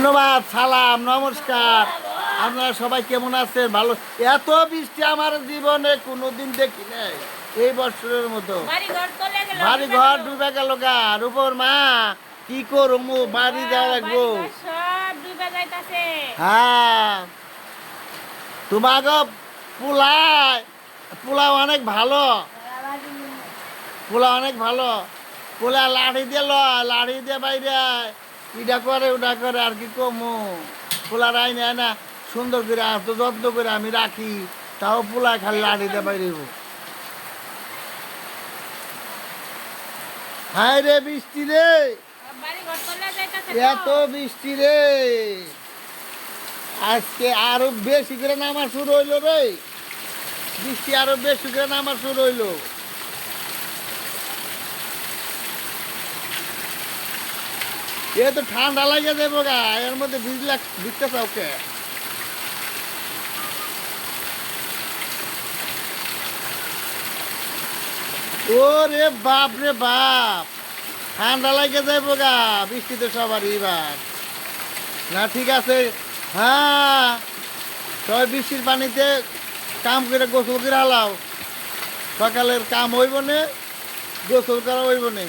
ধন্যবাদ, সালাম, নমস্কার। আপনারা সবাই কেমন আছেন? ভালো? এত বৃষ্টি আমার জীবনে কোনোদিন দেখি নাই এই বছরের মতো। বাড়ি ঘর ডুবে গেল গা উপর মা কি করবো, বাড়ি যাওয়া লাগবো। হ্যাঁ, তোমাকে পোলা অনেক ভালো, পোলা অনেক ভালো। পোলা লাঠি দিয়ে লাঠি দিয়ে বাইরে ইটা করে ওটা করে আর কি কমু। পোলার আইনে না সুন্দর করে এত যত্ন করে আমি রাখি, তাও পোলা খালি লাঠি দিয়ে বাইরে। হায় রে বৃষ্টি রে, এত বৃষ্টি রে, আজকে আরো বেশি করে নামা শুরু হইলো রে। বৃষ্টি আরো বেশি করে নামা শুরু হইলো। এ তো ঠান্ডা লাগে দেবো গা, এর মধ্যে ভিজতে চাও কে? ও রে বাপ রে বাপ, ঠান্ডা লাগে যাইবো গা বৃষ্টিতে সবারই এবার। না ঠিক আছে, হ্যাঁ সবাই বৃষ্টির পানিতে কাম করে গোসল করে হালাও। সকালের কাম হইব নে, গোসল করা হইব নে।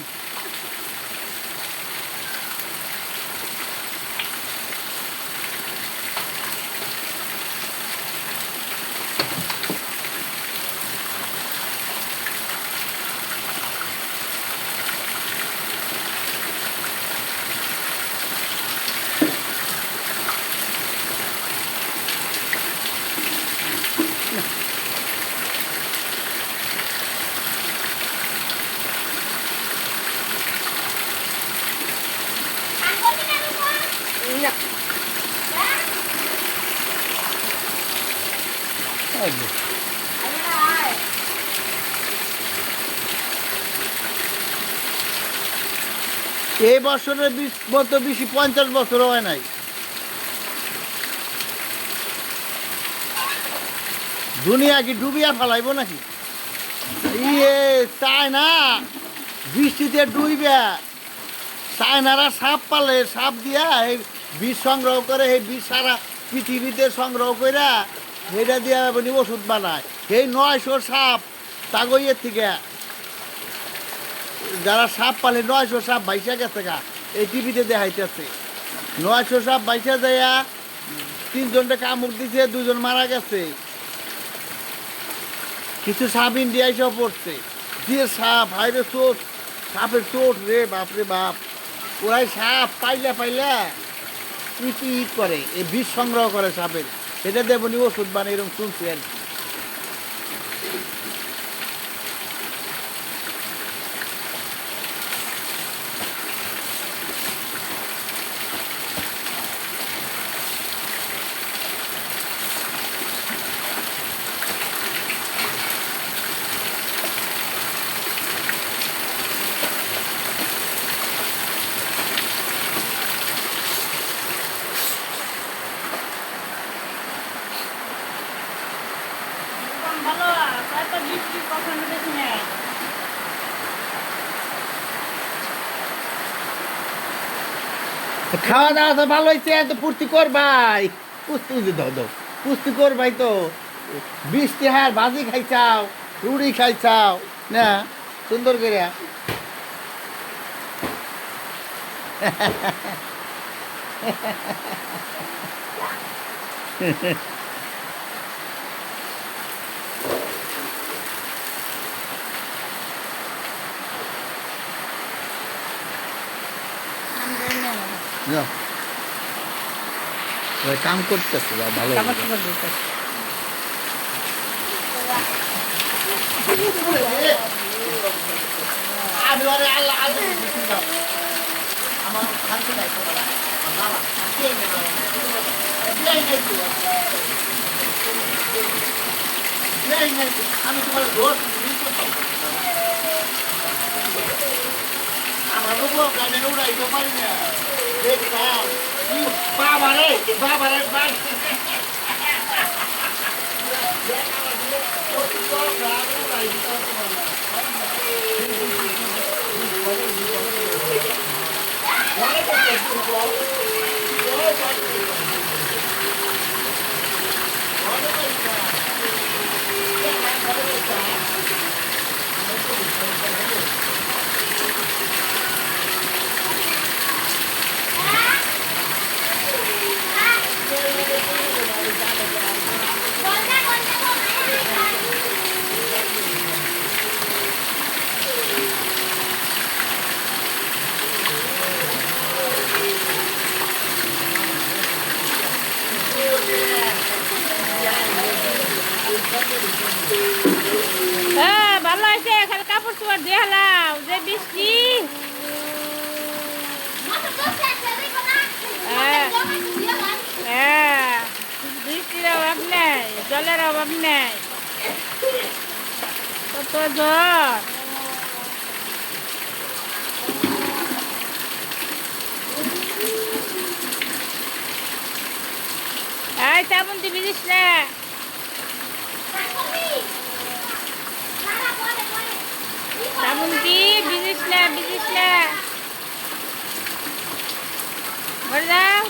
এই বছরের মতো বেশি 50 বছর হয় নাই। দুনিয়া কি ডুবিয়া ফেলাইব নাকি? ইয়ে চায়না বৃষ্টিতে ডুইবে, চায়নারা সাপ পালে, সাপ দিয়া এই বীজ সংগ্রহ করে, এই বীজ সারা পৃথিবীতে সংগ্রহ করে এটা দিয়ে ওষুধ বানায়। এই 900 সাপ তাগইয়ের থেকে যারা সাপ পালে 900 সাপ বাইসা গেছে গা, এই টিভিতে দেখাইতেছে। 900 সাপ বাইসা যাইয়া 3 জনটা কামড় দিছে, 2 জন মারা গেছে। কিছু সাপ ইন্ডিয়ায় সব পড়ছে। যে সাপ, হাইরে চোট, সাপের চোট রে বাপ রে বাপ। ওরাই সাপ পাইলে ইট করে, এই বিষ সংগ্রহ করে সাপের, এটা দেবনি ওষুধ বানিয়ে এরকম শুনছি আর কি। খাওয়া দাওয়া তো ভালো হয়েছে, এত ফুর্তি করবাই, পুষ্টি দাও পুষ্টি করবাই তো। বৃষ্টি হার ভাজি খাইছাও, রুড়ি খাইছাও না সুন্দর করে। কাম করতেছে ভালো। আমি তোমার দোষ আমার উড়াইতে পারি না। বাবারে বাবারে ভালো হয়েছে, খালি কাপড় চোপড় দিয়ে হলাম যে বৃষ্টি। হ্যাঁ, বৃষ্টির অভাব নেই, জলের অভাব নেই, কত ঝড়। এই শ্রাবন্তী ভিজিস না, শ্রাবন্তী ভিজিস না, ভিজিস না, ঘরে যাও।